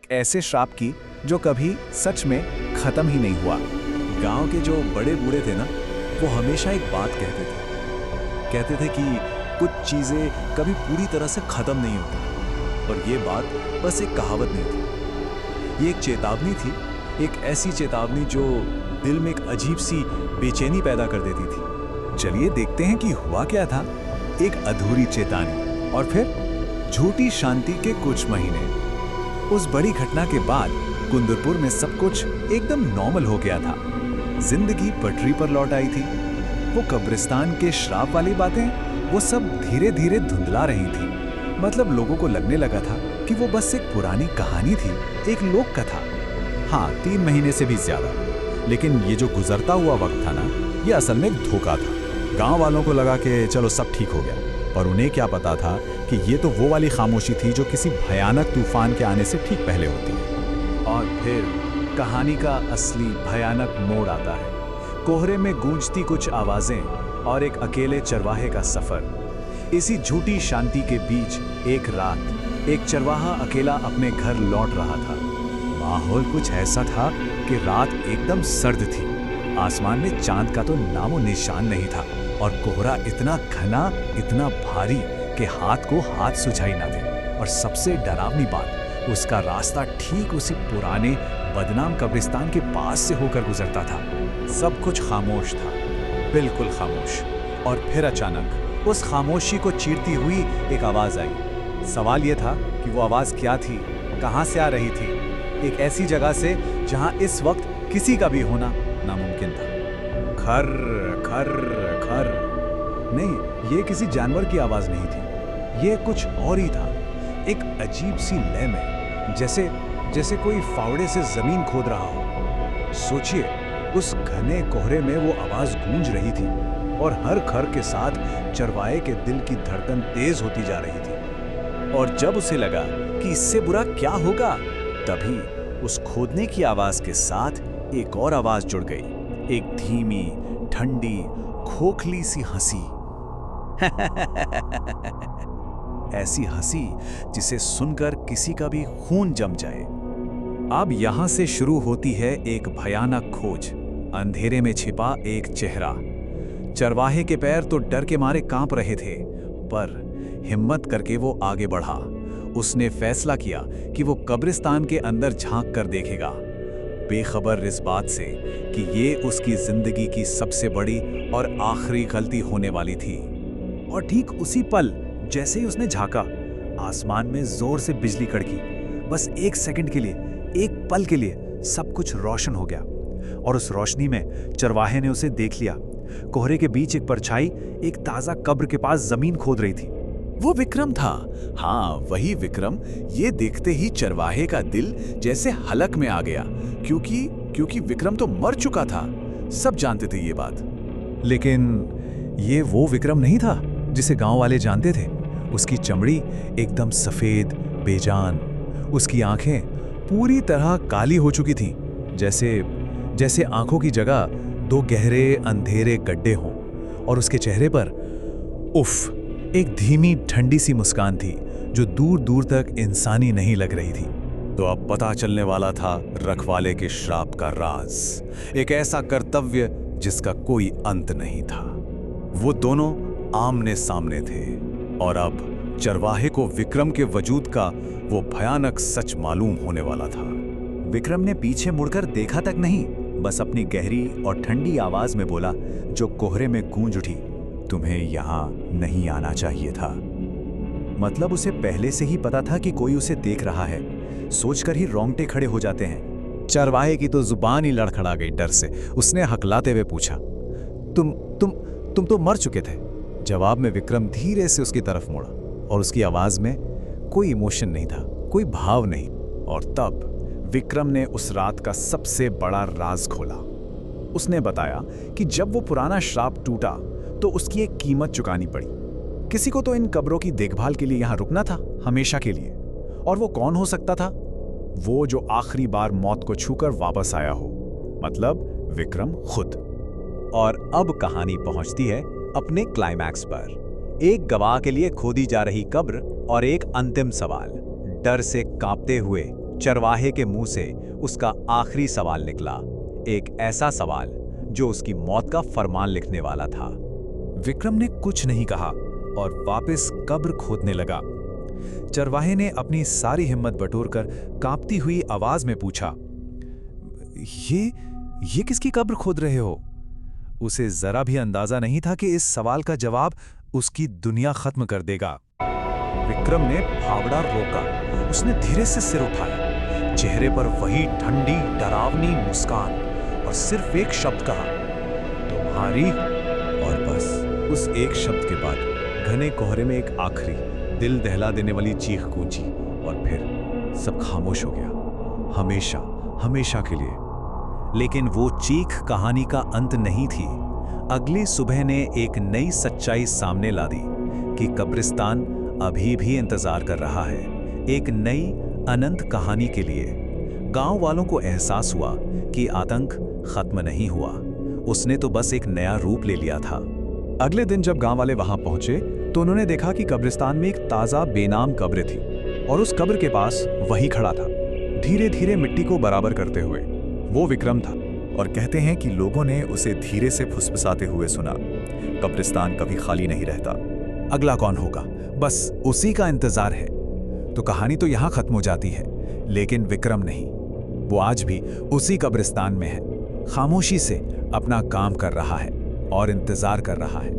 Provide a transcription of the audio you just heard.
ऐसे श्राप की जो कभी सच में खत्म ही नहीं हुआ। गांव के जो बड़े बूढ़े थे ना, वो हमेशा एक बात कहते थे कि कुछ चीजें कभी पूरी तरह से खत्म नहीं होती। और ये बात बस एक कहावत नहीं थी, ये एक चेतावनी थी, एक ऐसी चेतावनी जो दिल में एक अजीब सी बेचैनी पैदा कर देती थी। चलिए देखते हैं कि हुआ क्या था। एक अधूरी चेतावनी और फिर झूठी शांति के कुछ महीने। उस बड़ी घटना के बाद कुंदरपुर में सब कुछ एकदम नॉर्मल हो गया था। जिंदगी पटरी पर लौट आई थी। वो कब्रिस्तान के श्राप वाली बातें, वो सब धीरे धीरे धुंधला रही थी। मतलब लोगों को लगने लगा था कि वो बस एक पुरानी कहानी थी, एक लोक कथा। हाँ, 3 महीने से भी ज्यादा। लेकिन ये जो गुजरता हुआ वक्त था ना, ये असल में एक धोखा था। गांव वालों को लगा कि चलो सब ठीक हो गया, पर उन्हें क्या पता था कि ये तो वो वाली खामोशी थी जो किसी भयानक तूफान के आने से ठीक पहले होती है। और फिर कहानी का असली भयानक मोड़ आता है। कोहरे में गूंजती कुछ आवाजें और एक अकेले चरवाहे का सफर। इसी झूठी शांति के बीच एक रात एक चरवाहा अकेला अपने घर लौट रहा था। माहौल कुछ ऐसा था कि रात एकदम सर्द थी। आसमान में चांद का तो नामो निशान नहीं था और कोहरा इतना घना, इतना भारी कि हाथ को हाथ सुझाई ना दे। और सबसे डरावनी बात, उसका रास्ता ठीक उसी पुराने बदनाम कब्रिस्तान के पास से होकर गुजरता था। सब कुछ खामोश था, बिल्कुल खामोश। और फिर अचानक उस खामोशी को चीरती हुई एक आवाज आई। सवाल यह था कि वो आवाज क्या थी, कहां से आ रही थी। एक ऐसी जगह से जहां इस वक्त किसी का भी होना नामुमकिन था। खर खर खर। नहीं, ये किसी जानवर की आवाज नहीं थी, ये कुछ और ही था। एक अजीब सी लय में, जैसे कोई फावड़े से जमीन खोद रहा हो। सोचिए, उस घने कोहरे में वो आवाज गूंज रही थी और हर खर के साथ चरवाहे के दिल की धड़कन तेज होती जा रही थी। और जब उसे लगा कि इससे बुरा क्या होगा, तभी उस खोदने की आवाज के साथ एक और आवाज जुड़ गई। एक धीमी, ठंडी, खोखली सी हंसी। ऐसी हंसी जिसे सुनकर किसी का भी खून जम जाए। अब यहां से शुरू होती है एक भयानक खोज। अंधेरे में छिपा एक चेहरा। चरवाहे के पैर तो डर के मारे कांप रहे थे, पर हिम्मत करके वो आगे बढ़ा। उसने फैसला किया कि वो कब्रिस्तान के अंदर झांक कर देखेगा, बेखबर इस बात से कि ये उसकी जिंदगी की सबसे बड़ी और आखिरी गलती होने वाली थी। और ठीक उसी पल जैसे ही उसने झांका, आसमान में जोर से बिजली कड़की। बस 1 सेकंड के लिए, एक पल के लिए सब कुछ रोशन हो गया। और उस रोशनी में चरवाहे ने उसे देख लिया। कोहरे के बीच एक परछाई एक ताजा कब्र के पास जमीन खोद रही थी। वो विक्रम था। हाँ, वही विक्रम। ये देखते ही चरवाहे का दिल जैसे हलक में आ गया, क्योंकि विक्रम तो मर चुका था। सब जानते थे ये बात। लेकिन ये वो विक्रम नहीं था जिसे गांव वाले जानते थे। उसकी चमड़ी एकदम सफेद, बेजान। उसकी आंखें पूरी तरह काली हो चुकी थीं, जैसे आंखों की जगह 2 गहरे अंधेरे गड्ढे हों। और उसके चेहरे पर उफ, एक धीमी ठंडी सी मुस्कान थी जो दूर दूर तक इंसानी नहीं लग रही थी। तो अब पता चलने वाला था रखवाले के श्राप का राज। एक ऐसा कर्तव्य जिसका कोई अंत नहीं था। वो दोनों आमने सामने थे और अब चरवाहे को विक्रम के वजूद का वो भयानक सच मालूम होने वाला था। विक्रम ने पीछे मुड़कर देखा तक नहीं, बस अपनी गहरी और ठंडी आवाज में बोला, जो कोहरे में गूंज उठी, तुम्हें यहां नहीं आना चाहिए था। मतलब उसे पहले से ही पता था कि कोई उसे देख रहा है। सोचकर ही रोंगटे खड़े हो जाते हैं। चरवाहे की तो जुबान ही लड़खड़ा गई डर से। उसने हकलाते हुए पूछा, तुम तो मर चुके थे। जवाब में विक्रम धीरे से उसकी तरफ मुड़ा और उसकी आवाज में कोई इमोशन नहीं था, कोई भाव नहीं। और तब विक्रम ने उस रात का सबसे बड़ा राज खोला। उसने बताया कि जब वो पुराना श्राप टूटा तो उसकी एक कीमत चुकानी पड़ी। किसी को तो इन कब्रों की देखभाल के लिए यहां रुकना था, हमेशा के लिए। और वो कौन हो सकता था? वो जो आखिरी बार मौत को छूकर वापस आया हो, मतलब विक्रम खुद। और अब कहानी पहुंचती है अपने क्लाइमैक्स पर। एक गवाह के लिए खोदी जा रही कब्र और एक अंतिम सवाल। डर से कांपते हुए चरवाहे के मुंह से उसका आखिरी सवाल निकला, एक ऐसा सवाल जो उसकी मौत का फरमान लिखने वाला था। विक्रम ने कुछ नहीं कहा और वापस कब्र खोदने लगा। चरवाहे ने अपनी सारी हिम्मत बटोरकर कांपती हुई आवाज में पूछा, ये किसकी कब्र खोद रहे हो? उसे जरा भी अंदाजा नहीं था कि इस सवाल का जवाब उसकी दुनिया खत्म कर देगा। विक्रम ने फावड़ा रोका। उसने धीरे से सिर उठाया, चेहरे पर वही ठंडी डरावनी मुस्कान, और सिर्फ एक शब्द कहा, तुम्हारी। और बस उस एक शब्द के बाद घने कोहरे में एक आखिरी दिल दहला देने वाली चीख गूंजी और फिर सब खामोश हो गया, हमेशा हमेशा के लिए। लेकिन वो चीख कहानी का अंत नहीं थी। अगली सुबह ने एक नई सच्चाई सामने ला दी कि कब्रिस्तान अभी भी इंतजार कर रहा है, एक नई अनंत कहानी के लिए। गांव वालों को एहसास हुआ कि आतंक खत्म नहीं हुआ, उसने तो बस एक नया रूप ले लिया था। अगले दिन जब गांव वाले वहां पहुंचे तो उन्होंने देखा कि कब्रिस्तान में एक ताजा बेनाम कब्र थी और उस कब्र के पास वही खड़ा था, धीरे धीरे मिट्टी को बराबर करते हुए। वो विक्रम था और कहते हैं कि लोगों ने उसे धीरे से फुसफुसाते हुए सुना, कब्रिस्तान कभी खाली नहीं रहता। अगला कौन होगा, बस उसी का इंतजार है। तो कहानी तो यहां खत्म हो जाती है, लेकिन विक्रम नहीं, वो आज भी उसी कब्रिस्तान में है, खामोशी से अपना काम कर रहा है और इंतजार कर रहा है।